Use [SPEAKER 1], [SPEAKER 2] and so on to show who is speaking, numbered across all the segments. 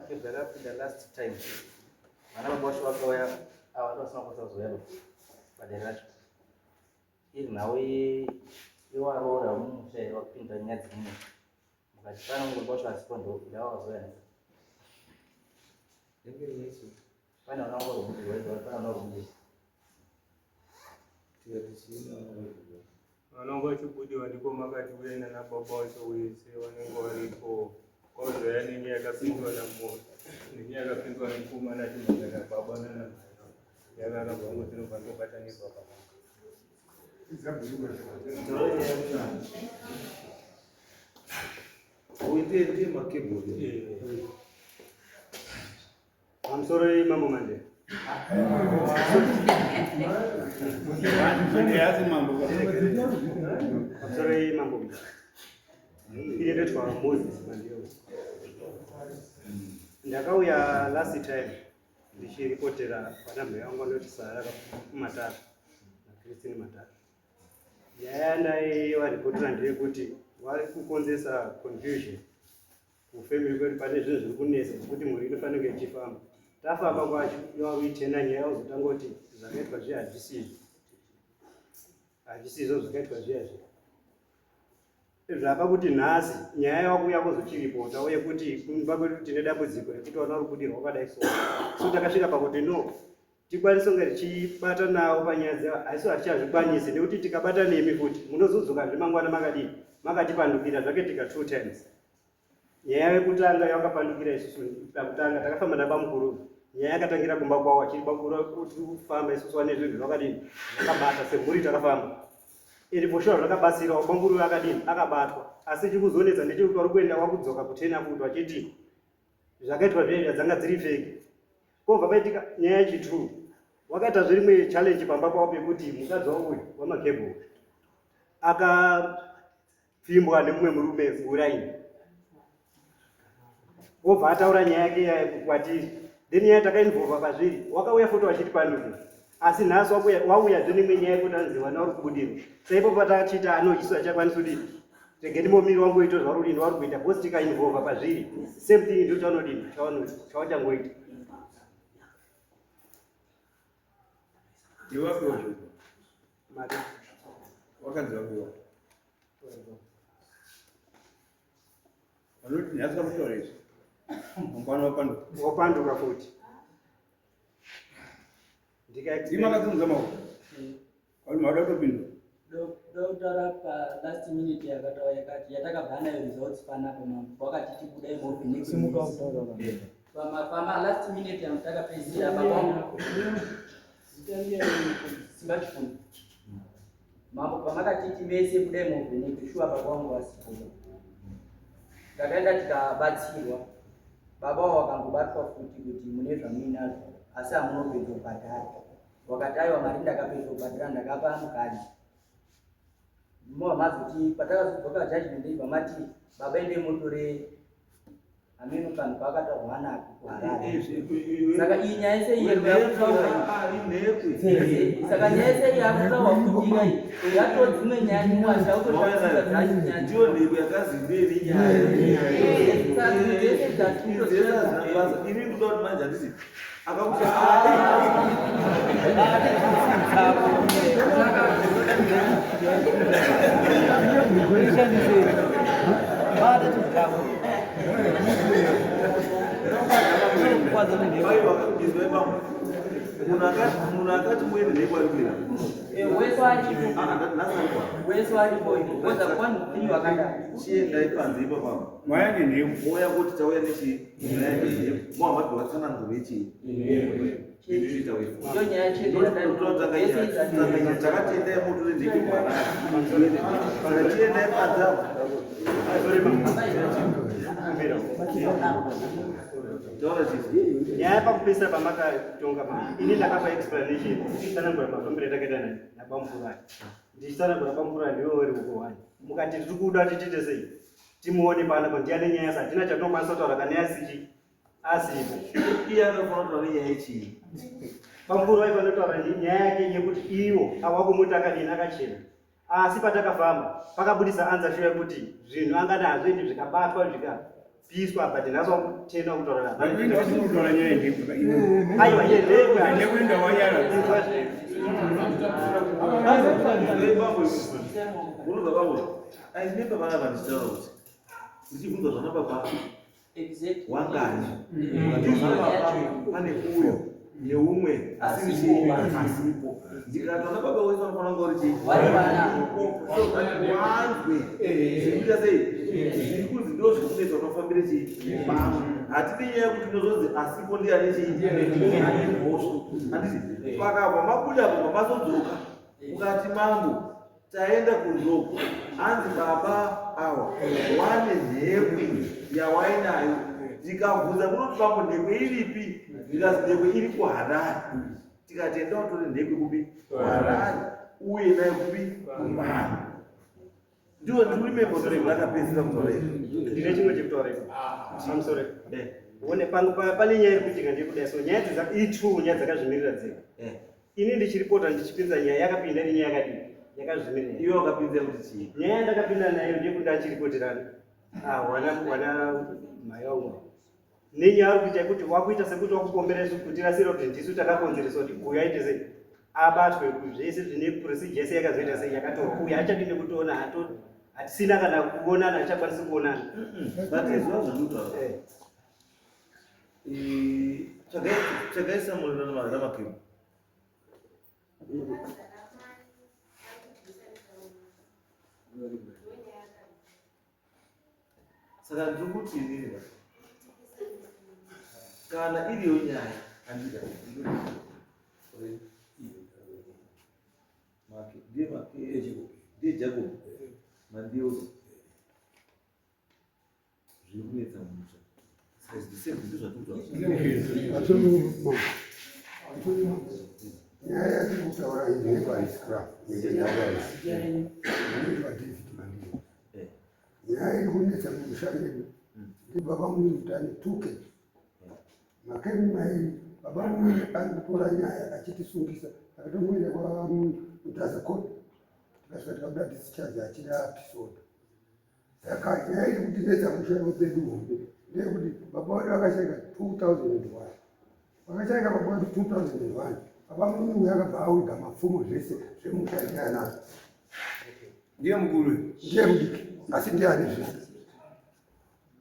[SPEAKER 1] the last time. Ana mabosho wakauya awatu wasina kusazoya padera racho. Iri nawe iwarora umushe wakupinda nyadzi muno. Mukati pana mabosho asipondo ndawa wazoya. Ndenge yesu. Pana unaona rubuti wewe pana unaona rubuti.
[SPEAKER 2] Anongo chibudi waliko makati wena na babosho wese wanengo waliko kozo yani nyaka pindwa na mmoja nyaka pindwa na mkuma na timu na baba na yana na bongo tino bango bata ni baba
[SPEAKER 3] Uite makebodi.
[SPEAKER 2] I'm sorry mambo mande. I'm sorry mambo. Ile ndio kwa Moses mandio. Ndakauya last time ndichiripotera panambe yangu ndotisara kumatatu na Christine matatu. Yaenda iyo ripotera ndeyekuti wari kukonzesa confusion kufamily kwedu pane zvinhu zviri kunesa kuti muri inofanira kunge ichifamba. Tafamba kwacho yawitenda nyaya uzotangoti zvakaitwa hazvisizo zvakaitwa zviyazvi. Zvapa kuti nhasi nyaya yakuuya kuzochiripota uye kuti kumba kwedu tine dambudziko rekuti wana rubudirwa wakadai so takasvika pakuti no tikwanise kunge tichibata nawo panyaya dzavo asi hatichazvikwanisi nekuti tikabata nemi futi munozodzoka zvemangwana makadii makatipandukira zvake tika 2 times. Nyaya yekutanga yakapandukira isusu pakutanga takafamba nabamukuru nyaya yakatangira kumba kwawo achibakura kuti ufamba isusu wane zvinhu zvakadini zvakabata semhuri takafamba iri poshora zvakabatsira bamukuru akadini akabatwa asi chikuzonetsa ndechekuti wari kuenda wakudzoka kutena futi wachiti zvakaitwa zveya dzanga dziri fake kobva paitika nyaya yechi2 wakaita zvirimwe challenge pamba kwawo pekuti mukadzi wauyu wamakebhuru akapfimbwa nemumwe murume uraini wobva ataura nyaya yake kwatiri then nyaya takainvolva pazviri wakauya futi wachitipandukira asi nhasi wauya zvenemwe nyaya yekuti anzi wana uri kubudiro saipo patachita anoisu achakwanisa kudini tegeni momiri wangu ito zvauri udini wari kuita bhosi tikainvolva pazviri same thing ndo chaunodini chawachangoita.
[SPEAKER 3] Iwapo mari wakanzwa Aloti nyasa mutores. Mfano
[SPEAKER 2] wapanduka futi.
[SPEAKER 3] Ima katunza mawo. Wali mawada kupinda.
[SPEAKER 4] Doctor last minute yakatawa yakati yatakabhana results panapo mambo wakati tibuda movie simuka utaura pama last minute yamtaka pesa baba zitangia smartphone mambo pamakati timese buda movie nikushua baba wangu asipo takaenda tikabatsirwa baba wakangobatwa futi kuti mune zvamuinazo asi amunopedza kubhadhara wakataiwa mari ndakapedza kubhadhara ndakapa mukadzi mazoti patakazodzoka judgment day pamati baba ende motore ameno kanhu pakatawana kuharare saka iyi nyaya yese saka nyaya yese yakutawa kutika iyi yatodzimwe nyaya
[SPEAKER 3] ndio ndio yakazindeni nyaya ini kuda manje ndisi munakati mwene nekwarikuira chienda ipanze ipa papa mwaya nenhemu moya kuti tauya nechi muhamadi watsanangura ichi takatienda yemotore ndekibara tienda yepanzapo
[SPEAKER 2] nyaya pakupesa pamakatonga ini ndakapa explanation ndichisanangura mafambiro takaita nabamvura ndichisanangura bamvura ndiwo uri ukohani mukati tiri kuda tichite sei timuone panapa ndiane nyaya yasa hatina chatinokwanisa kutaura kana yasichi asipo
[SPEAKER 3] iye anofanira kutaura nyaya yechii
[SPEAKER 2] bamvura vaifanotaura nyaya yake yekuti iwo awakumuti akadini akachena asi patakafamba pakabudisa anza sho yekuti zvinhu angada hazvendi zvikabatwa zvika piswa but nazo tena kutora
[SPEAKER 5] kutora nyaya ndipo
[SPEAKER 2] aiwa yeye
[SPEAKER 5] anekuenda wayara
[SPEAKER 3] unoza babo ainepa bana vandichitaura kuti ndichibvunza zvana baba wangani pane uyo neumwe asipo ndikatona baba wedu anofanira kunge uri chii wanzwe zvikuita sei zviri kunzi ndo zvikunetsa unofambire chii hatidi nyaya yekuti ndozonzi asipo ndiane chii mhosva handiti pakabva mabuda apo pamasodzoka ukati mambo taenda kunzoko hanzi baba awa wane nhekwe yawainayo tikabvunza munoti mambo nhekwe iripi ndikazi nhekwe iri kuharari tikati enda utore nhekwe kupi kuharari uye naye kupi kumani ndiwo ndirimembo ndakapedzisa kutaura izvi
[SPEAKER 2] ndine chimwe chekutaura izvi amusore one pane nyaya iri kuitika ndikudai so nyaya itu nyaya dzakazvimirira dzega ini ndichiripota ndichipinza nyaya yakapinda iri nyaya yakadii yakazvimirira
[SPEAKER 3] iwe wakapinza kuti chii
[SPEAKER 2] nyaya yandakapinda nayo ndiyekuti achiripoterana wana mai wangu nenyaya ari kuita kuti wakuita sekuti wakupombera kuti rasira kuti ndisu takakonzeresa kuti uyu aite sei abatwe zvese zvine procedure yese yakazoita sei yakatorwa uyu achadini kutoona hatisina kana kuonana achakwanisi kuonana
[SPEAKER 3] vatizwa zvandutaura chakaisa mulina namakimu saka ndiri kuti inini kana iriyo nyaya andida ndiye jacob mandiozo zviri kunetsa musha saka zviseve ndizvo zvatutaura
[SPEAKER 6] nyaya yatiri kutaura iyi nepaiscrap nyaya iri kunetsa mumusha medu ndibaba munimutani 2K makemi mairi baba mumwe ari kutora nyaya achitisungisa akatomboenda kwamutazakoti tikasvika tikabuda discharge achida apisoda saka nyaya iri kutinetsa musha medu hombe ndeyekuti baba vedu vakashaika 2001 vakashaika baba vedu 2001 baba mumwe akabva awiga mapfumo zvese zvemushaikira nazvo
[SPEAKER 5] ndiye mukuru
[SPEAKER 6] ndiye mudiki asi ndiani zvese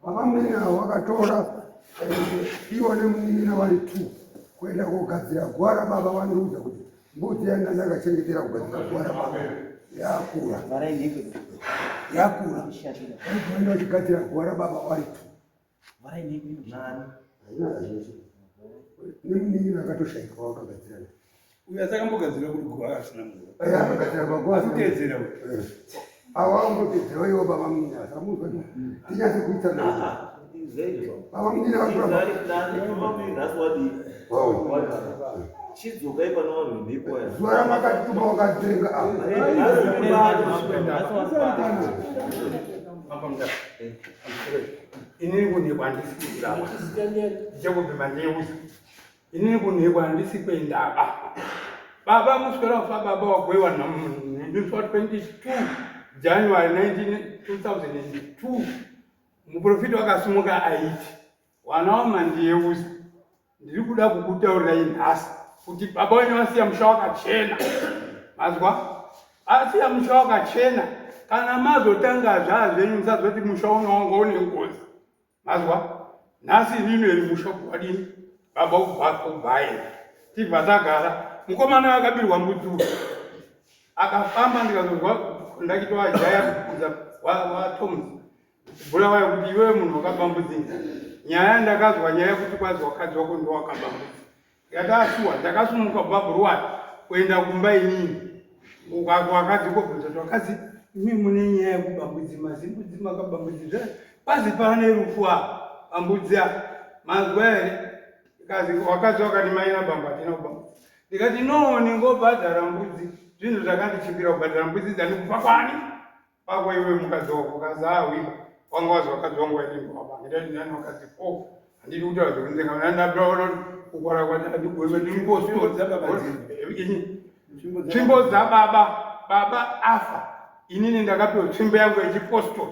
[SPEAKER 6] baba muninawo wakatora iwo nemunina vari 2 kuenda kogadzira gwara baba vanoudza kuti mbudzi yanga ndakachengetera kugadzira gwara baba yakura vaenda vachigadzira gwara baba vari 2 nemunina akatoshaika wakagadzira
[SPEAKER 5] uyu asakambogadzira kuti gwara asina
[SPEAKER 6] akagadzira
[SPEAKER 5] magwarakuteedzera
[SPEAKER 6] awangotedzera iwo baba munina asamuzwa tinyase kuita na baba munina
[SPEAKER 3] chidzoka ipano vanhu vemhekwa
[SPEAKER 6] zuva ramakatuma wakatenga
[SPEAKER 5] inini kunhekwa handisi kurapa ndichakubhema ndeuza inini kunhekwa handisi kwendaba baba muswera kufa baba wagwewa ndiswa 22 January 2002 muprofita wakasimuka aiti wana wamandiyeuza ndiri kuda kukutaurirai nhasi kuti baba wenyu wasiya musha wakachena mazwa asiya musha wakachena kana mazotanga zvazvenyu musazoti musha unowanga une ngozi mazwa nhasi rino iri musha kuwadini baba kubvaenda tibva tagara mukomana akabirwa mbudzi akafamba ndikazozwa ndakitowajaya kuza waToms bula waya kuti iwe munhu wakabambudzika nyaya ndakazwa nyaya kuti kwazi wakadzi wako ndo wakabambudza yataashuwa ndakasumuka kubva kuenda kumba inini wakadzi kobvunza kuti wakadzi imi mune nyaya yekubambudzi mazimbudzi makabambudzi pazi pane rufu apa bambudzi mazwa here kazi wakadzi wakati maina bamba atina kubambudza ndikati no ningobhadhara mbudzi zvinhu zvakandichimbira kubhadhara mbudzi dzandikupa kwani pako iwe mukadzi wako kazi awiba wanga wazi wakadzi wangu waitengowabanga ndati ndani wakadzi handidi kutaura zvekunzenga ndabdaona kukwara kwatadikuweme tsvimbo dzababa afa inini ndakapiwa tsvimbo yangu yechipostori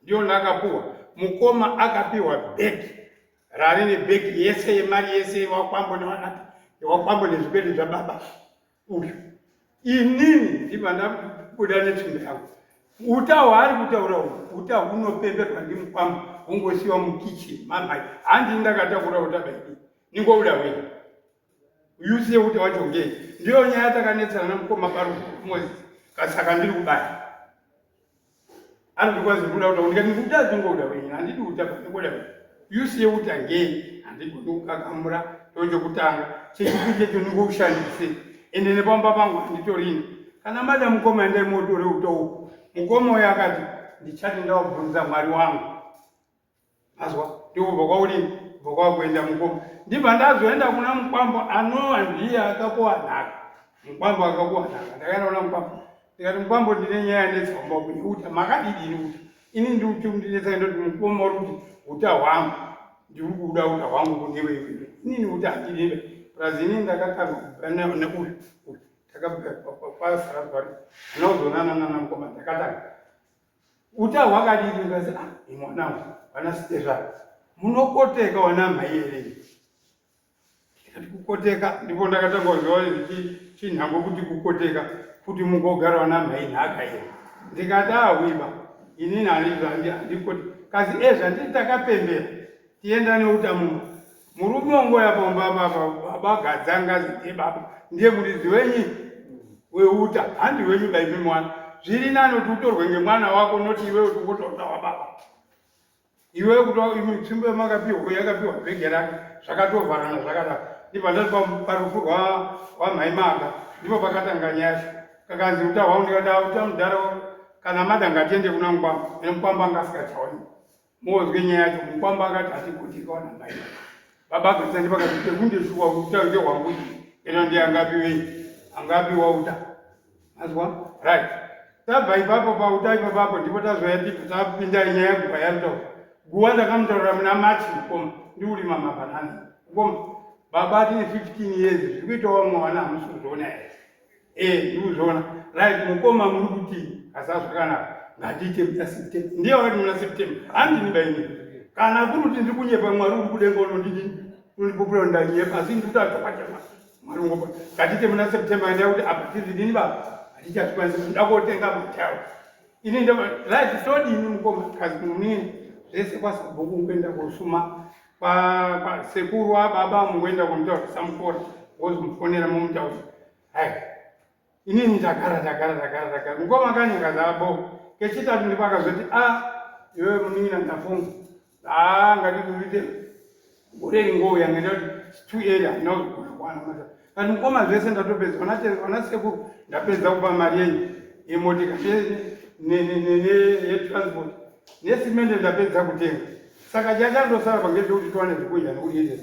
[SPEAKER 5] ndiyo ndakapuwa mukoma akapiwa bhegi rarine bhegi yese yemari yese yewakwambo nevanati yewakwambo nezvikwedu zvababa uyu. Inini ndibva ndabuda netsvimbo yangu. Uta hwaari kutaura uta hunopemberwa ndimukwambo hungosiwa mukicheni mamai handi ndakatakura uta baidi ningouda wei usiye uta wacho ngei. Ndiyo nyaya takanetsana namukoma Moses kasaka ndiri kubaya anondikwazi kuda uta ndikati uta dzingouda wei handidi uta ndingoda wei usiye uta ngei handigoni kukakamura tochokutanga chechipiri checho ndingoushandise ende nepamba pangu handitorina kana mada mukoma endai motore uta uku. Mukoma uyu akati ndichati ndawabvunza Mwari wangu azwa ndikubva kwauri bva kwakuenda mukoma. Ndibva ndazoenda kuna mukwambo anova ndiye akapuwa nhaka. Mukwambo akapuwa nhaka ndakaenda kuna mukwambo ndikati mukwambo ndine nyaya netsamba kune uta makadidini uta ini ndinetsa ndoti mukoma uri kuti uta hwangu ndiri kuda uta hwangu kunewewe inini uta handidebe prazi inini ndakakana neuyu takapasarapari anozonanana mukoma ndakatanga uta hwakadini ndikati imwanangu vana Stefano munokoteka wana mai here ndikati kukoteka ndipo ndakatanga kuziva chinhango kuti kukoteka kuti mungogara wana mai nhaka here ndikati wiba inini handikoti kazi ezva nditi takapembera tienda neuta mumba murume wangoya pamba baba gadzangazi ndebaba ndiye muridzi wenyi weuta handi wenyu baipi mwana zviri nani kuti utorwe ngemwana wako noti iwe kuti ungotorwa wababa iwe kuti tsvimbo yamakapiwa yakapiwa bhege rake zvakatovharana zvakadaro. Ndibva ndati parufu rwamhai manga ndipo pakatanga nyasha kakanzi uta hwao ndikada uta mudhara kana mada ngatiende kuna mukwambo ene mukwambo angasikachaoni mozwe nyaya yacho mukwambo akati hatikutika wana mai baba akati pakati pekundeshuwa uta ngehwangu eno ndiye angapiwa uta azwa right. Tabva ipapo pauta ipapo ndipo tazoya tapinda nyaya yekubva yarutaura guwa ndakamutaurira muna Machi mukoma ndiurima mabhanana mukoma baba tine 15 years zviri kuitawo mwana hamusi kuzoona here ndikuzoona right. Mukoma muri kuti asazvakanaka ngatiite muna September ndiye wati muna September handini baini kana kuri kuti ndiri kunyepa Mwari uri kudenga unondidini undipupura ndanyepa asi ndiri kutatokwachema Mwari ungopa ngatiite muna September ndia kuti apa tizidini baba hatichatikwanisa ndakotenga matawo ini ndava right. Todini mukoma kazi munini zvese kwasabhuku ngoenda kosuma pasekuru wababa mungoenda kumutaura samukora wozimufonera mumutaura hai inini takara mukoma kanyanga zabo kechitatu ndipo akazoti iwe munina ndafunga ngatikuite goreri ngouya ngenda kuti 2 area ndinozokwana kandi mukoma zvese ndatopedza ona sekuru ndapedza kupa mari yenyu yemotika netransport nesimende ndapedza kutenga saka chachandosara pangezvekuti tiwane zvekudya nekudyedera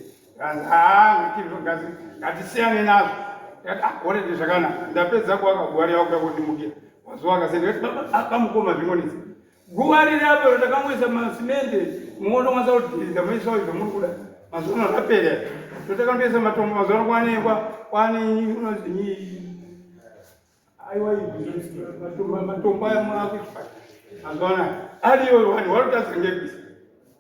[SPEAKER 5] ngazi ngatisiyane nazvo oredi zvakanaka ndapedza kuaka guwa riyauka kundimukira mazuva akasenda akamukoma zvingonisa guwa riri apo takamwisa masimende mungonomwasa kudhiriza muisawo izvo muri kuda mazuva zvapera totakandoisa matombo mazuva kwane aiwa matombo aya mwakuchipata mazuva ariyo vanhu varotazengepisa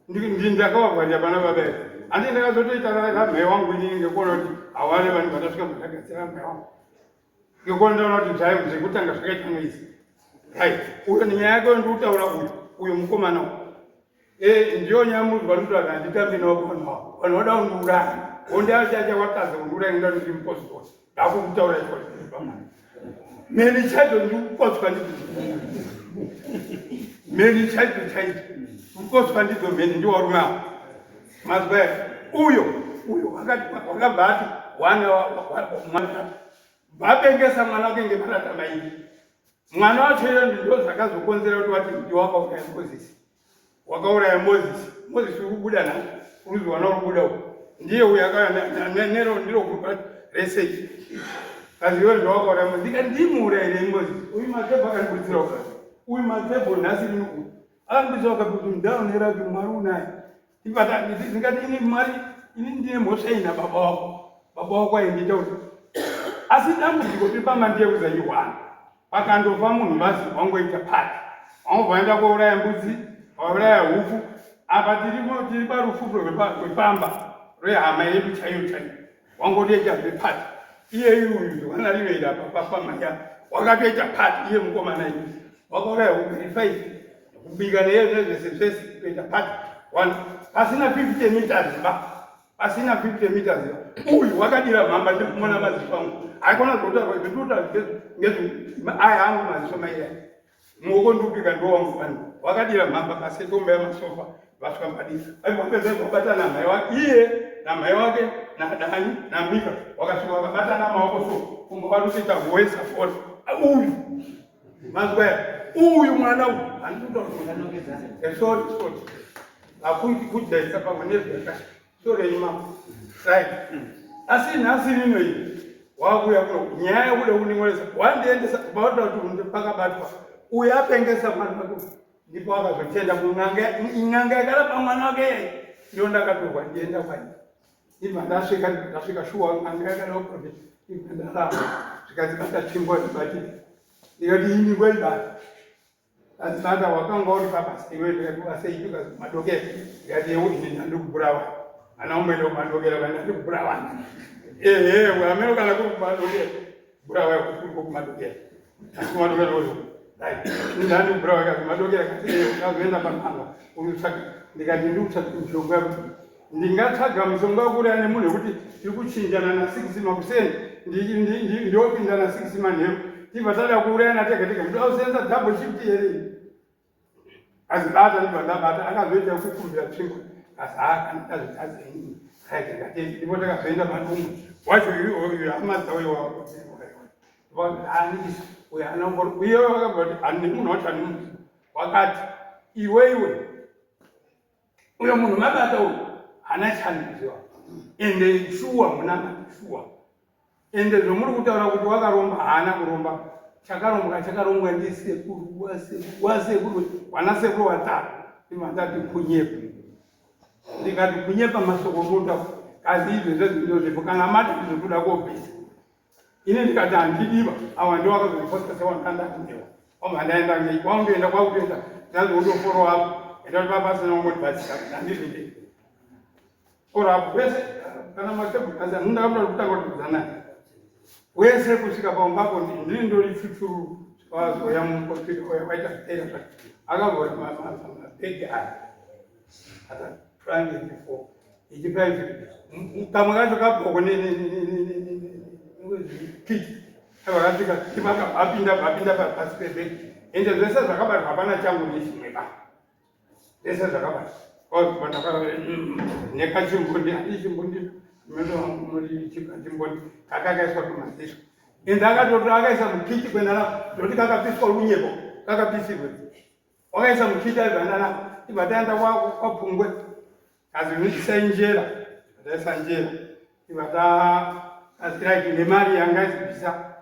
[SPEAKER 5] ndindakavavharira pana baba edu handi ndakazotoita mhai wangu inini ngekuona kuti hawale vanhu vatasvika mudagatsira mhai wangu ngekuona ndaona kuti zvayo zvekutanga zvakaita noisi hai uyo nyaya yake ndiutaura uyu mukomana ndiyo nyaya munhu vanototi handitambi nawo vanhu vavo vanhu vada kundiuraya ondiachacha watadza kundiuraya ngenda kuti ndimupostori ndakukutaura ichoa meni chacho ndikukotswa meni chacho kukotswa ndidzo meni ndiwarume avo mazwa uyo wakabva ati vapengesa mwana wake ngemarata mairi mwana wacho iyo ndo zvakazokonzera kuti vati ndiwakauraya Mozisi wakauraya Mozisi uri kubuda nazo uruzi wana uri kubuda uko ndiye uyo akauya ndiro kupa research kazi iwe ndowakauraya Mozisi ndikati ndimuurayirei Mozisi uyu matebho akandibudzira uka uyu matebho nhasi rinoku akandibudzira ukakuti mudhaonera kuti Mwari unaye ndikati ini Mwari ini ndine mhosva ina baba wako aindita kuti asi dambudziko tiri pamandiye kuzayiwana pakandofa munhu basi wangoita pati wangobva enda kouraya mbudzi wauraya huku apa tiri parufundo rwepamba rwehama yedu chaiyo wangotoita zvepati iye uyu wanariveira papamaya wakatoita pati iye mukomana iye wakauraya uverifai kubika nezvese zvese kutoita pati pasina 50 meters pasina 50 meters uyu wakadira mhamba ndikumona maziso angu aikona kutotaura zvituta aya angu maziso maira muoko ndikubika ndowangu vanhu wakadira mhamba pasetomba yamasofa vasvika padisa aivapedza kubata namai wake iye namai wake nadani namika wakasvika vakabatana maoko so kumba varikuita voice afford uyu mazwaya uyu mwana uyu handikutaurasori akuiti kujaisa pamwe nezvaka soreima right asi nhasi rino iyi wakuya kuno nyaya yekuda kuning'oresa wandiendesa kubauta kuti pakabatwa uyu apengesa mwana wako ndipo akazotenda kun'anga yakarapa mwana wake ndio ndakatorwa ndienda kwani ima ndasvika shuwa n'anga yakada kuprofita ndalama zvikazibata tsvimbo zibatire ndikati iningwa ibata azibata wakanga uri pabasa iwe ndikaseitika madokera ndikati yewo ini ndandikuburawa ana umwenda kumadokera kana ndikuburawa ameno kana kuri kumadokera burawa yakuri kumadokera asi kumadokera oyo ndandikuburawa kazi madokera kasi ukazoenda panhanga urusaka ndikati ndikutsvaka mishonga yakuti ndingatsvaga mushonga wekuri ane munhu wekuti tiri kuchinjana na6 makuseni ndiopinda na6 manheru tibva tada kuurayana tega tega ndoda kusenza double shift here azibata ndibva ndabata akazoita kukumbira tsvimbo asi akandazvitazenyi aigakatei ndipo takazoenda madumbu wacho uyu hamadza uyo waanisa uyo anongori uye wakabva kuti ani munhu wacho ani munhu wakati iwe uyo munhu mabata uyu hana chandiziwa ende shuwa munamatishuwa ende zvomuri kutaura kuti wakaromba hana kuromba chakarongwa ndisekuru wasekuru wanasekuru watatu imandati kunyepa ndikati kunyepa masoko munda kazi izvo zvezvinto zvipo kana mati zvokuda kopesa ine ndikati handidiva awa ndiwakazoriposta sewandandakunewa wamandaenda ngei kwaundoenda kwakutoenda ndazondoforo apo enda kuti papasina ungotibatsira handizvindei orapo wese kana matebukasa ndindakamda kutanga kutozanai wese kusvika paumbako ndini ndori chuchuru vazoya mumpofiko waita zvitera zvake akabva mabhegi aya ata trying before ichipai kamwe kacho kabhoko kiti vakasvika apinda pasi pebhegi ende zvese zvakabata hapana changu nechimwe ba zvese zvakabata nekachimbundi hadichimbundi chimbundi kakakaiswa kumaziso ende akatotora akaisa mukiti kwendaramo zoti kakapiswa runyepo kakapisirwe wakaisa mukiti aibvandaramo ibva taenda kwapfungwe kazi nichisainjera ataisanjera ibva takasiraki nemari yangaizibvisa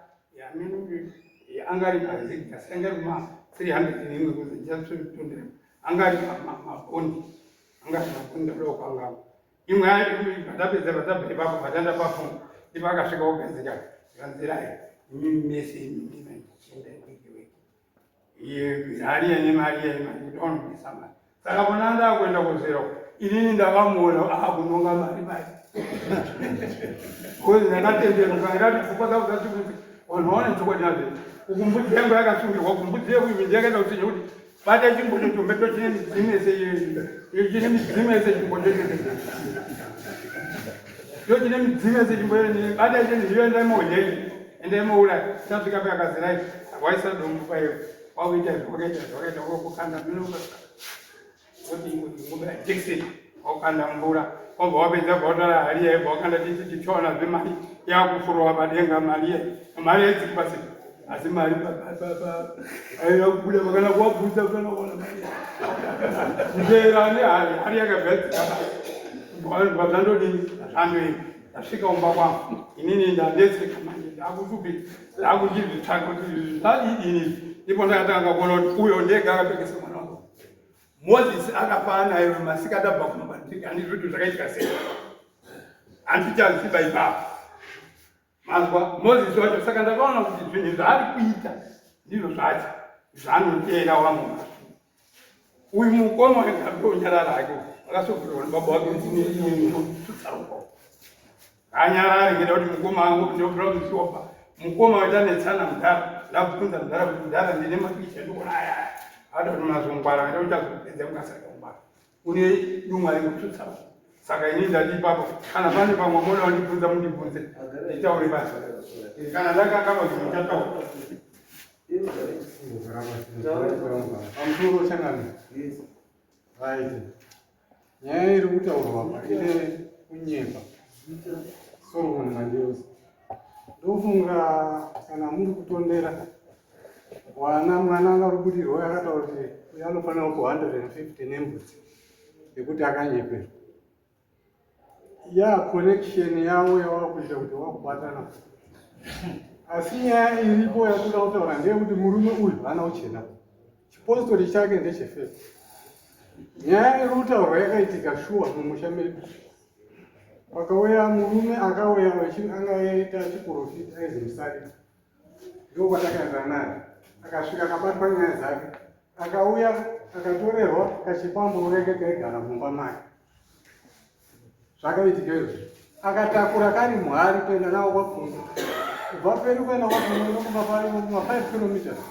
[SPEAKER 5] angari mazigi asangari kuma 300 nemwe kuzichasvitondera angari mabondi angari mabondi adoko angamo imwe vatapedza vatabva ipapo vatanda pafunga ipo akasvika kugadzika kanzirai mese hariya nemariya itaonobvisa mari saka kuna ndakuenda kuzero inini ndakamuona akunonga mari mari kozi ndakatenderuka ndati pfungwa dzangu dzatikuti vanhu vaone chokwadi nazve ukumbudzi yangu yakasungirwa kumbudzi yekuivi ndiyakaenda kutinye kuti bata chimbocho chombeto chine midzimese chimbocho ndo chine midzimese chimbocho bata chine ndiyoendaimoudhei endaimouraya tasvika payakazirai waisa dombo paiyo wakuita zvakaita kukanda minoka kuti ngombe jekiseni wakanda mvura wabva wapedza bhautara hariya ibva wakanda tichiona zvemari yakufurowa padenga mari yaitsiki pasi asi mari yakubuda makana kuwabvudza ukanaona mari njera nehari yakagadzika zvandodini zvandoii ndasvika umba kwangu inini ndadetseka manje ndakuchizvitsvaka kuti zvadidini ndipo ndakatanga kuona kuti uyo ndega akapekesa mwana wangu Moses akafa naye masikati abva kumabandika handizviti zvakaitika sei handichaziva ipapo mazwa Moses wacho saka ndakaona kuti zvinhu zvaari kuita ndizvo zvacho zvaanotera wamwe masu uyu mukoma ndonyarara ake akasopirwa baba wake tutsaruko anyarare ngeda kuti mukoma wangu ndopira kusopa mukoma watanetsana mudhara ndakunza mudhara kuti mudhara ndine makicha ndokuraya ada kuti mazongwara ngeda kuti azopedza kungasaka kumbara une dumwa ringututsaruko saka ini ndati ipapo kana pane pamwe moda wandibvunza mundibvunze nditaure basa kana ndakakama zvimuchataura pamusoro changano right nyaya iri kutaurwa apa ine kunyepa Solomon Mandiosi ndofunga kana muri kutondera mwana akarubudirwa akataura kuti uyo anofanira ku 150 nembudzi yekuti akanyeperwa connection yawo yawakuita kuti wakubatana asi nyaya iripo yakuda kutaura ndeyekuti murume uyu hana uchena chipositori chake ndechefesi nyaya iri kutaurwa yakaitika shuwa mumusha medu pakauya murume akauya angaita chiprofita aizimusari ndokwatakaenda naye akasvika akabatwa nyaya dzake akauya akatorerwa kachipambo ureke kaigara mumba make zvakaitika izvi akatakura kari muhari kuenda nawo kwafunga kubva peri kuenda kwafunga nokuma 5 kilometers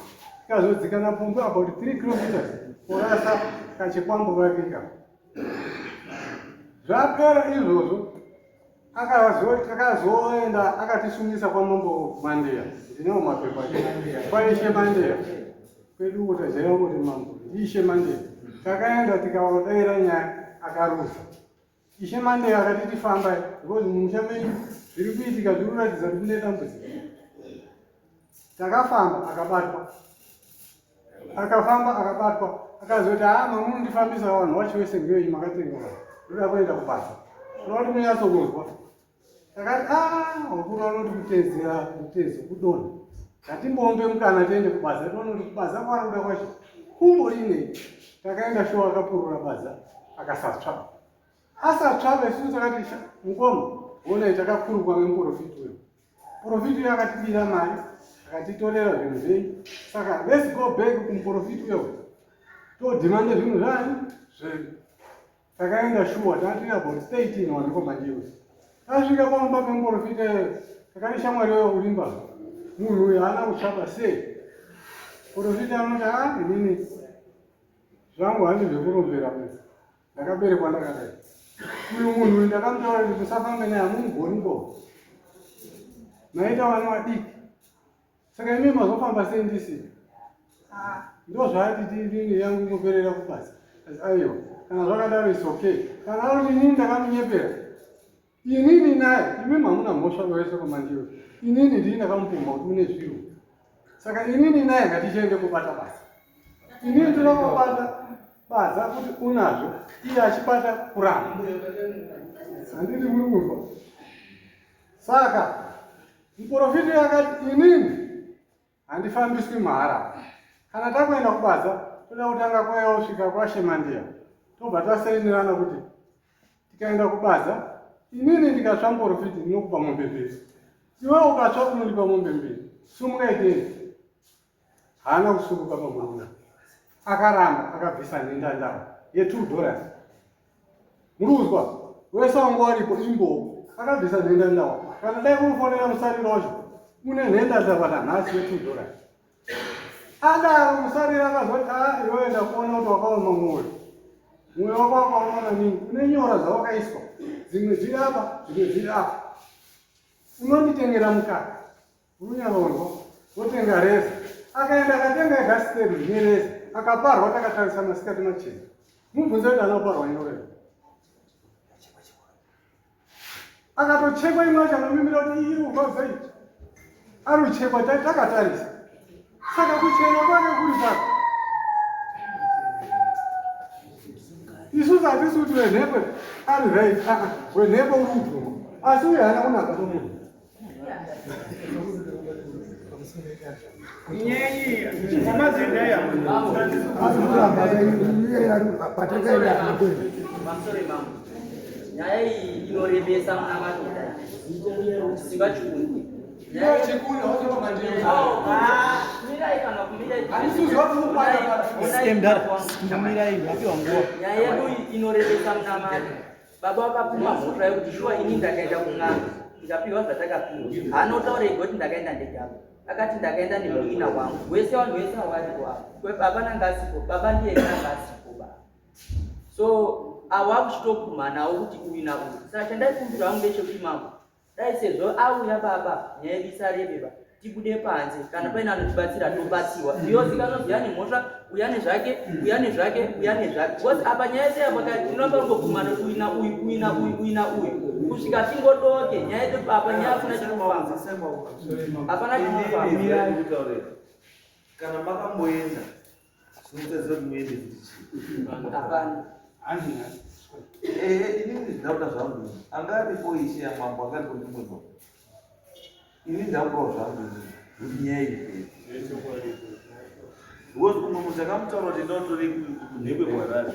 [SPEAKER 5] ikazodzikana pumbu about 3 kilometers kurasa kachipambo kake ikako zvapera izvozvo akazoenda akatisungisa kwamambo Mandeya ndinewo mapepa kwaishe Mandeya kwedu kutaziva kuti mambo ndiishe Mandeya takaenda tikavadaira nyaya akarusa ishe Mandeya akati tifambai because mumusha menyu zviri kuitika zviri kuratidza kuti kune dambudziko takafamba akabatwa akazoti mamunondifambisa vanhu wacho wese ngeyoi makatengewa ndoda kuenda kubasa unoti munyatsokuzwa takati wakuru vanoti kutedzera mutezo kudonha ngatimbombe mukana tiende kubasa tonoti kubasa kwarakuda kwacho kumborinei takaenda shuwa akapurura baza akasatsva asatsvava isusu takati mukoma onai takakurukwa nemuprofiti uyo profiti uyo akatibira mari akatitorera zvinhu zvenyu saka let's go back kumuprofiti uyo todhimande zvinhu zvani zvenyu takaenda shuwa takatira about 13 wanikombanjeusi tasvika pamumba pemuprofiti takati shamwari weyo urimba munhu uyo haana kutsvaka sei profiti anoti inini zvangu hani zvekurombera ndakaberekwa ndakadai uyu munhu uyu ndakamutaura kuti musafamba naye hamungonibo maita vana vadiki saka imi mazofamba sei ndisi ndo zvaati tini yangu inoperera kubasa asi aiwa kana zvakadaro is okay kana ari kuti inini ndakamunyepera inini naye imi mamuna mhosva wese kumandiyo inini ndii ndakamupumha kuti une zviro saka inini naye ngatichiende kubata basa inini toda kubata baza kuti unazvo iye achibata kuramba handiti muri kuzwa saka muprofiti akati inini handifambiswi mahara kana takuenda kubaza toda kutanga kwaiya kusvika kwashe Mandeya tobva tasainirana kuti tikaenda kubaza inini ndikatsva muprofiti ndinokupa mombe mbiri iwe ukatsva kunondipa mombe mbiri sumukaitei haana kusunguka pamuruna akaramba akabvisa nendandavo ye$2 muri kuzwa wese wangu waripo imbobo akabvisa nendandavo kana dai kumufonera musariro wacho une nhendandava nanhasi ye$2 adaro musariro akazoti iwe enda kuona kuti wakaoma mwoyo wako wakaoma maningi une nyora dzawakaiswa dzimwe dziri apa dzimwe dziri apa unonditengera mukaka urunyarondwa wotenga reza akaenda akatenga egasiteri nereza akaparwa takatarisana sikati machena mubvunze kuti anoparwa nyorero akatochekwa imwe acho anomimira kuti iri ukozei ari uchekwa takatarisa saka kuchena kwake kuri pake isusu hatisi kuti wenhepe ari right wenhepe uri ubvuma asi uye haana kunaka nomunhu
[SPEAKER 4] nyaya iyi inoremesa muna madhodha isingachuni nyaya yedu inorevesa munamari. Baba vakapuma mhosva yekuti shuwa ini ndakaenda kun'anga ndikapiwa zvatakapiwa. Haanotaurei kuti ndakaenda ndegaba. Akati ndakaenda nemuina wangu. Wese vanhu vese havariko apa. Baba nanga asipo. Baba ndiye nanga asipo baba. So hawakuchitoguma nawo kuti uyu nauyu. Saka chandaikumbira wangu ndechekuti mambo. Dai sezvo auya baba nyaya yedu isarebe baba. Tibude panze kana paina anotibatsira tobatsiwa. Ndiyozikanoziyane mhosva uyane zvake uyane zvake uyane zvake. Wose apa nyaya yese yapakati tinoamba kungoguma uina uyu kusvika tingodoke nyaya yedu baba nyaya afuna chinofanza. Hapana chinofanza.
[SPEAKER 3] Kana makamboenda sinotedzera kuti muende
[SPEAKER 4] hapana.
[SPEAKER 3] Inini ndinauda zvangu angaripo ishe yamambo angaripo ndimwezo ini ndaudawo zvangu kuti nyaya iperi because kumwe munhu akamutaura kuti ndautori kunhekwe kuharare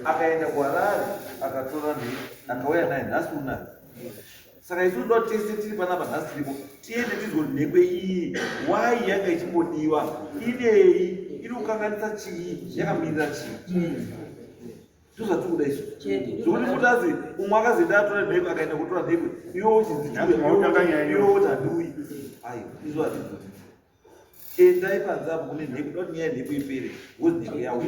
[SPEAKER 3] akaenda kuharare akatora nheyo akauya naye nhasi unayo. Saka isu ndoda tese tiri panapa nhasi tiripo tiende tizwe nhekwe iyi wai yanga ichimbodiwa idei iri kukanganisa chii yakamirira chii tuzati kuda isu zvokuti kutazi umwe akazenda atora nhekwe akaenda kutora nhekwe iwo uchinziiwo kuti handiuyi aiwa isu hatikuti endai panze apo kune nhekwe doti nyaya nhekwe ipere wozi nhekwe yawo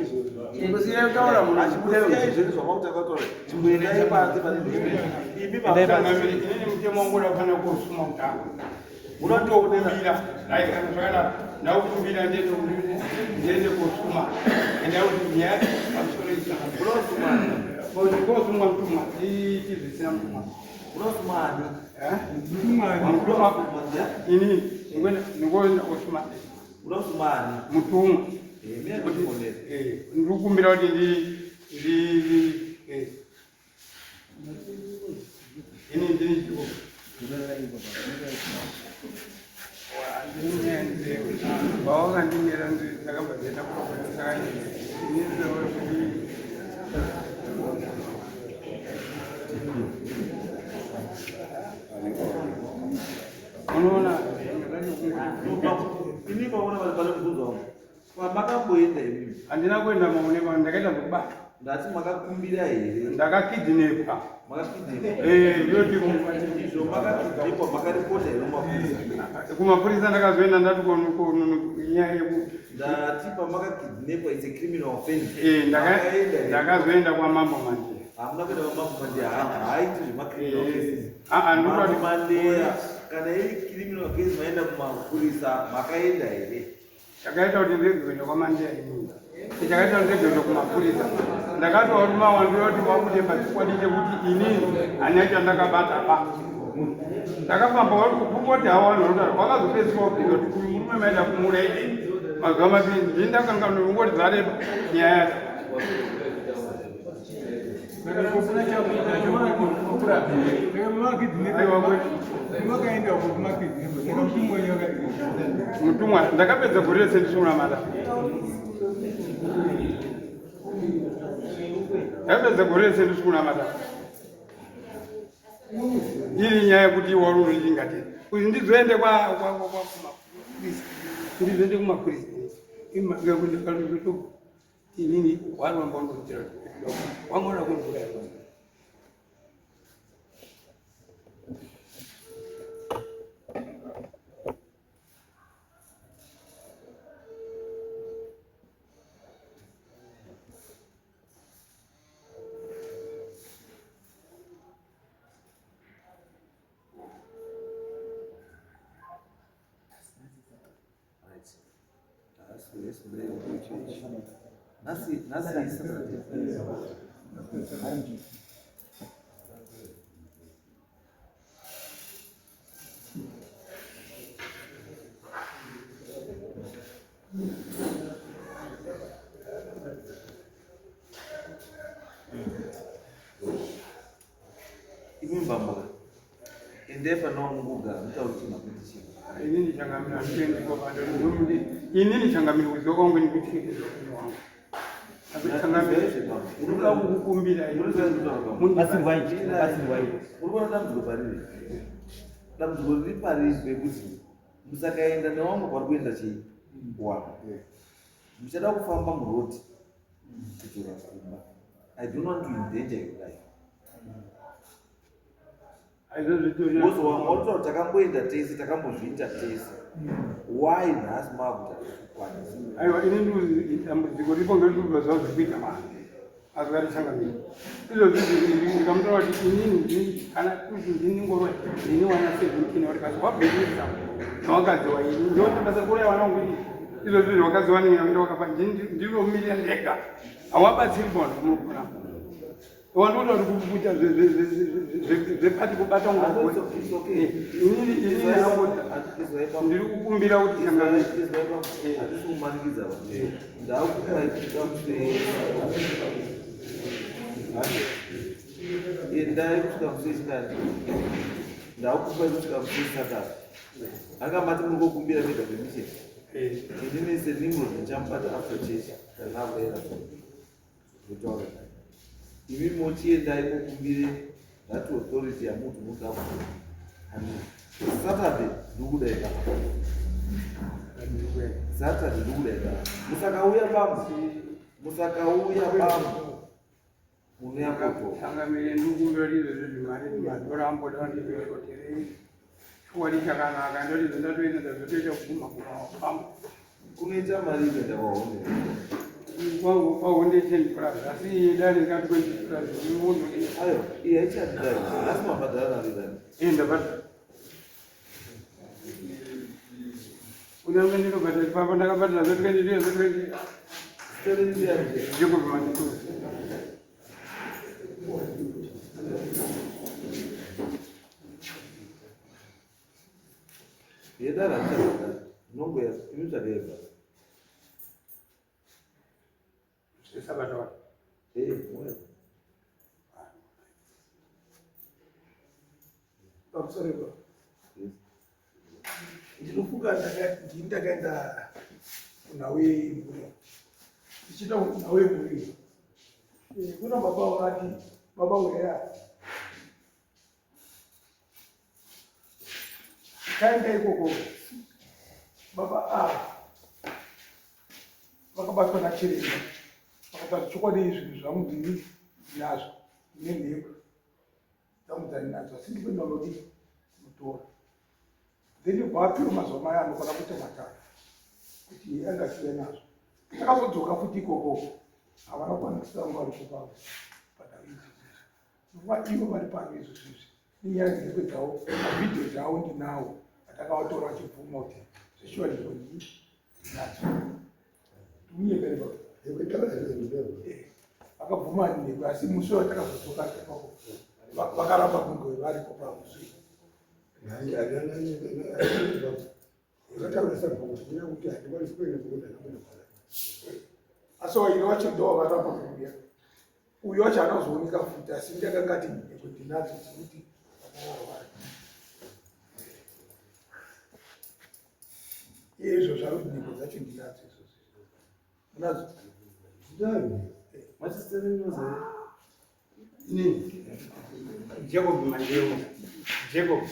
[SPEAKER 3] achimusiya izveni zvamakuti akataura chimboendai panze pane nhekwe imi
[SPEAKER 5] inini mutemo wangu unofanira kusuma kutanga unotokumbira zvakadaro ndaukumbira ndiende kusuma enda kuti nyaya pamusoro isaka kosumwa mutumwa tizvisina mutumwa
[SPEAKER 3] unosumani
[SPEAKER 5] ini ndingoenda kusuma
[SPEAKER 3] unosumani
[SPEAKER 5] mutumwa ndikukumbira kuti ini ndini chiko vawakandimira ndakabva unoona
[SPEAKER 3] ini maona pane mubvunzo wangu kwamakamboenda imimi
[SPEAKER 5] handina kuenda maonekwa ndakaita zvokubata
[SPEAKER 3] ndati makakumbira here
[SPEAKER 5] ndakakidhinepa
[SPEAKER 3] ndotizvo makakidhipwa makaripota here
[SPEAKER 5] kumapurisa ndakazoenda ndati nyaya yekuti
[SPEAKER 3] ndati pamakakidhipwa its a criminal offense
[SPEAKER 5] ndakazoenda kwamambo mandeya
[SPEAKER 3] hamuna kuenda kwamambo mandeya haaiti zvemacriminal cases mandeya kana iri criminal case maenda kumapurisa makaenda here
[SPEAKER 5] chakaita kuti ndege kuenda kwamandeya inini chakaita kuti ndege kuenda kumapurisa ndakatoma wandoti wakutemba chikwadi chekuti inini hanya chandakabata pa ndakafamba vari kupungoti hawa vanhu vanodaro vakazopedziswa kupinga kuti uyu murume maenda kumuraidi mazuva maviri ndindakanganongoti zareba nyaya yacho mutumwa ndakapedza gore rese ndishinamata ndakapedza gore rese ndishinamata iri nyaya yekuti warurichingatei kuti ndizoende ndizoende kumapurisa inini wari wambondotira wangona kundura
[SPEAKER 3] imimbamboka endepa nomunguga mutaurichina kuti chii
[SPEAKER 5] inini changamira ndikopanda inini changamira kuziva kwangu ndikutikeze wangu unoda kukukumbira
[SPEAKER 3] urikuona dambudziko pariri dambudziko riri pari rekuti musakaenda newangu pari kuenda chiwaka muchada kufamba muroti kutora kumba. I don't want to endanger your life. Because wamauta takamboenda tese takambozviita tese. Why nhasi makuta kwanisa?
[SPEAKER 5] Aiwa ini dambudziko ripo ngerikuba zvazo kuita mari azvari changamira izvozvi ndikamutaura kuti inini kana kuti ndini ngoro ndini wana 17 uri kasi wabhekisa nawakazi waini ndoti basa kura wana nguri izvozvi zvakazi waningira kuita wakapa ndinomira ndega hawabatsiri vanhu munokura wandoda uri kuita zvepati kubata ngoro inini ndiri kukumbira kuti
[SPEAKER 3] handisikumanikidza endai kusvika musechinani ndakupai kusvika musechinatatu angamati muri kokumbira mega permission inini senimro ndichamubata after church ndanakuera kutaura imi mochiendai kokumbire that authority yamuti muda Saturday ndikuda ika Saturday ndikuda ika musakauya bambo muneakoto
[SPEAKER 5] sangamire ndikumbira izvozvi mari madhora amboda ndizvoterei chiwari chakanaka ndoti ndatoita ndazotoita kuguma kumaafamba
[SPEAKER 3] kunoita mari ikuenda kwahonde
[SPEAKER 5] kwahonde 10 plus asi dare ringati 20 plus ivondo
[SPEAKER 3] ayo iye haichadai asi mabhadhara naridani
[SPEAKER 5] ndabhadhara kunyange ndinobhadhara ipapa ndakabhadhara zvo20 ndikubvimanitu
[SPEAKER 3] yedara richadhara nongoya imitsvakaeva
[SPEAKER 5] sabata
[SPEAKER 7] pamusoro ndinofunga ndakaenda kunawe mbuya ndichida kuti nawe mbuya kuna baba wakati baba weya kaenda ikoko baba vakabatwa nachiremba vakati chokwadi izvinhu zvangu ndini nazvo nenheko dzangu dzani nadzo asi ndipenda unodi mutora then bvapiwa mazuva maya anokwana kuita matatu kuti angachive nazvo takazodzoka futi ikoko havana kukwanisa kunge vari kupavo padavidi ivo vari pano izvozvizvi inyaya dzenheko dzavo mavhidhio dzavo ndinawo atakavatora vachibvuma kuti zveshuwa ndizvonii nadzo timunyebereva vakabvuma nheko asi musi watakazodzoka ipako vakaramba kunge varipo pamuswi asi waine wacho ndo wakaramba kuuya uyo wacho anozooneka futi asi ndakangati nheko ndinadzo dzekuti vakararwara izvo zvaro nheko dzacho ndinadzo izvozvo unadzo
[SPEAKER 3] machisterinoza
[SPEAKER 5] inini Jacob Mandeu Jacob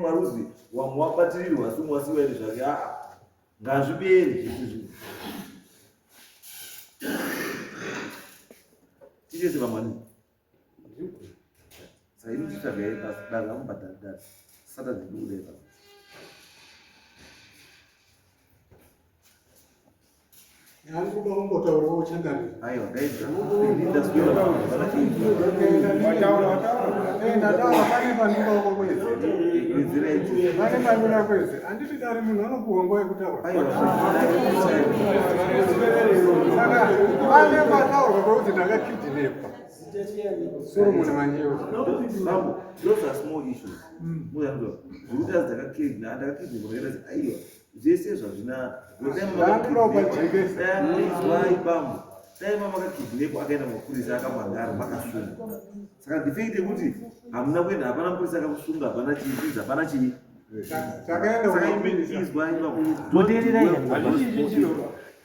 [SPEAKER 3] Maruzi wamwabatirirwa asi mwasiweri zvake ngazviberi zvizvi tichese vamani saini tichagaedanga mubhadharidari sata dzidudeka
[SPEAKER 7] Hari kuba kungotaura uchangarira.
[SPEAKER 3] Aiwa, ndaswera
[SPEAKER 7] handiti dari munhu anopuwa nguva yekutaura ane mataurwa kwekuti ndakakidhinepwa Solomon Manyewa.
[SPEAKER 3] Those are small issues. Zvekuti asi ndakakidhinepwa aiwa zvese zvazvina ibamo taima makakidhinepo akaenda mapurisa akamangara makasunga. Saka ndifeite kuti hamuna kuenda, hapana mapurisa akakusunga, hapana chiizi, hapana chii.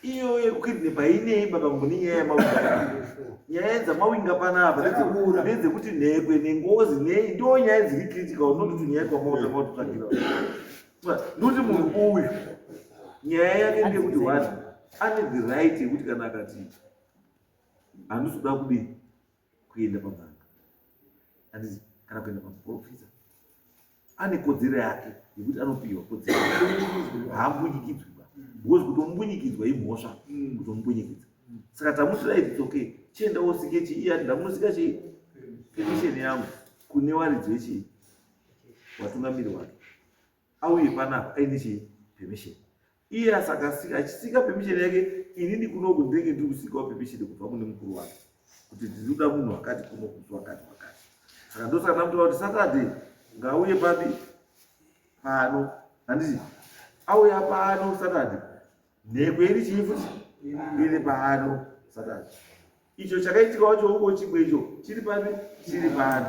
[SPEAKER 3] Iyo yekukidhinepa inei baba mbuni nyaya yamawinga. Nyaya dzamawinga panapa ndedzekuti nhekwe nengozi nei ndo nyaya dziri critical ndokuti nyaya kwamautotsvagira. Ndokuti munhu uyu nyaya yake ndeyekuti what ane the right yekuti kana akati handisi kuda kudii kuenda pamhanga handisi kana kuenda pamuprofisa ane kodzero yake yekuti anopiwa kodzero haambunyikidzwa because kutombunyikidzwa imhosva kutombunyikidza. Saka tamuti it's okay chienda wosike chii iye ati ndamunosika chii permission yangu kune waridzi wechii watungamiri wake auye panapa aine chii permission. Iye asakasika achisika permission yake inini kunoku ndenge ndiri kusikawo permission kubva kune mukuru wake kuti ndinoda munhu wakati kuno kuzi wakati. Saka ndosaka ndamutaura kuti Saturday ngauye papi pano handiti auya pano Saturday nhekwe iri chii futi iri pano Saturday. Icho chakaitika wacho uko chimwe icho chiri papi chiri pano.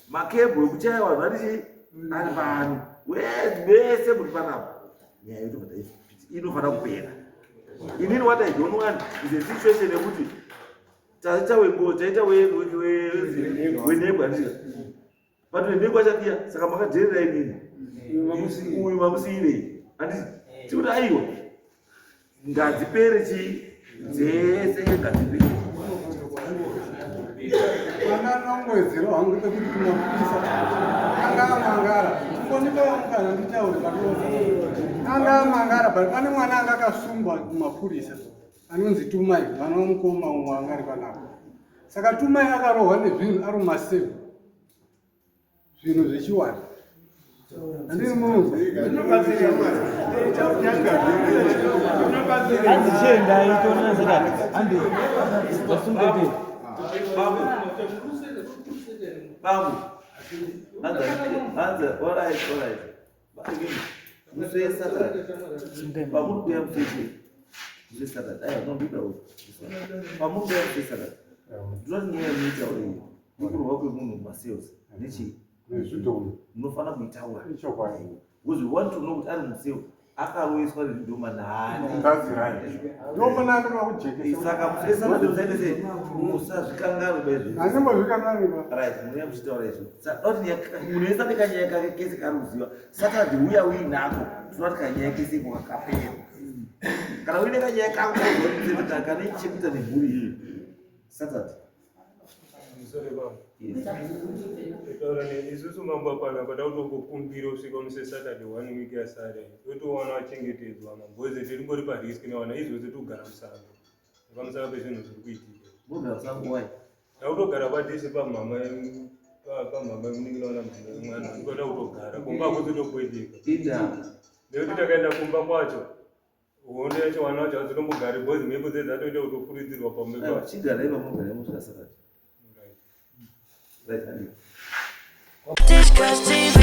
[SPEAKER 3] Makebho ekuchaya vanhu handiti ari pano wese muri panapa. Nyaya yotobva inofana kupera. Inini what I don't want is a situation yekuti taita wenhekwa handiti but wenhekwa chadiya saka makadherera inini uyu mamusiyirei handiti tikuti aiwa ngadzipere chii dzese ngadzipere.
[SPEAKER 7] Vananongwedzero hangu kuti kumapurisa anga amangara konipa kana nditauri anga amangara bali pane mwana anga akasungwa kumapurisa anonzi Tumai vanomukoma umwe angari panapa. Saka Tumai akarohwa nezvinhu ari mumaseve zvinhu zvechiwani handiri munhu
[SPEAKER 1] andichienda itona Saturday andi vasungete
[SPEAKER 3] Babu, Anza, all right. Muse Saturday. Babu, we have Muse Saturday. I don't know. Babu, we have Saturday. Don't near me, Joey. You grew up with Moon Marcels. Nichi. No fun of me tower. Because we want to know what I'm saying. I can't always call it human.
[SPEAKER 7] That's right. No one I know check.
[SPEAKER 3] It's like I'm saying something. Musa Kangaru Bezu.
[SPEAKER 7] I never look at
[SPEAKER 3] right, we have storage. Unaweza nikanyeka kesi karuziwa. Saturday we are we now. Tunataka kanyeka kesi kwa kapeo. Kana wine kanyeka kwa ndio kana chipita ni buri hii. Saturday.
[SPEAKER 8] Sorry ba. Ikaona ni isusu mambo hapa na kwa kukumbira usiku mse Saturday one week ya Saturday. Wetu wana wachengetezwa mambo zeti ngori pa risk ni wana hizo zetu gara msanga. Kwa msanga pesa ni zikuitika.
[SPEAKER 3] Mbona msango wai?
[SPEAKER 8] Autogara badisi pa mama muningina mwana ngoda utogara kumba kutokwedika
[SPEAKER 3] Ida
[SPEAKER 8] leo titakaenda kumba kwacho uone yacho wana wacho azitombogari bozi meko dzedza toita utofuridzirwa pamwe kwa
[SPEAKER 3] chigara iva mugara musakasakati right
[SPEAKER 9] Discuss TV.